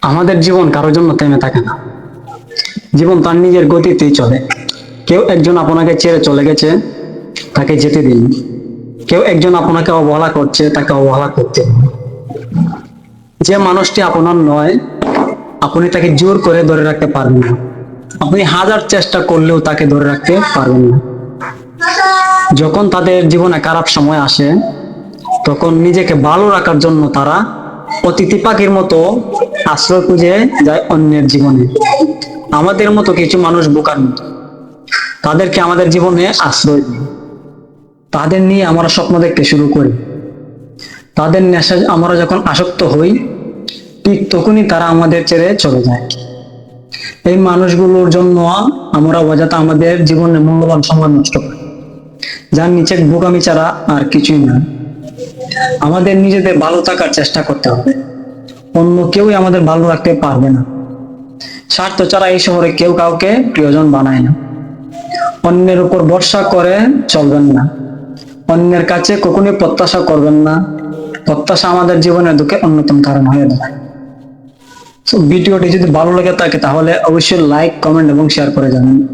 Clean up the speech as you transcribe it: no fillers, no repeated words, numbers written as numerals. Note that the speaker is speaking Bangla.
আমাদের জীবন কারোর জন্য থেমে থাকে না। জীবন তার নিজের গতিতেই চলে। কেউ একজন আপনাকে ছেড়ে চলে গেছে, তাকে যেতে দিন। কেউ একজন আপনাকে অবহেলা করছে, তাকে অবহেলা করতে দিন। যে মানুষটি আপনার নয়, আপনি তাকে জোর করে ধরে রাখতে পারবেন না। আপনি হাজার চেষ্টা করলেও তাকে ধরে রাখতে পারবেন না। যখন তাদের জীবনে খারাপ সময় আসে, তখন নিজেকে ভালো রাখার জন্য তারা অতিথি পাখির মতো আশ্রয় খুঁজে যায় অন্যের জীবনে। আমাদের মতো কিছু মানুষ বোকার মতো, তাদেরকে আমাদের জীবনে আশ্রয় দিই। তাদের নিয়ে আমরা স্বপ্ন দেখতে শুরু করি। তাদের নেশায় আমরা যখন আসক্ত হই, ঠিক তখনই তারা আমাদের ছেড়ে চলে যায়। এই মানুষগুলোর জন্য আমরা অযথা আমাদের জীবনে মূল্যবান সময় নষ্ট করি, যার নিচে বোকামি ছাড়া আর কিছুই না। আমাদের নিজেদের ভালো থাকার চেষ্টা করতে হবে। অন্য কেউই আমাদের ভালো রাখতে পারবে না। স্বার্থ ছাড়া এই শহরে কেউ কাউকে প্রিয়জন বানায় না। অন্যের উপর ভরসা করে চলবেন না। অন্যের কাছে কখনোই প্রত্যাশা করবেন না। প্রত্যাশা আমাদের জীবনের দুঃখের অন্যতম কারণ হয়ে দাঁড়ায়। তো ভিডিওটি যদি ভালো লেগে থাকে তাহলে অবশ্যই লাইক, কমেন্ট এবং শেয়ার করে যাবেন।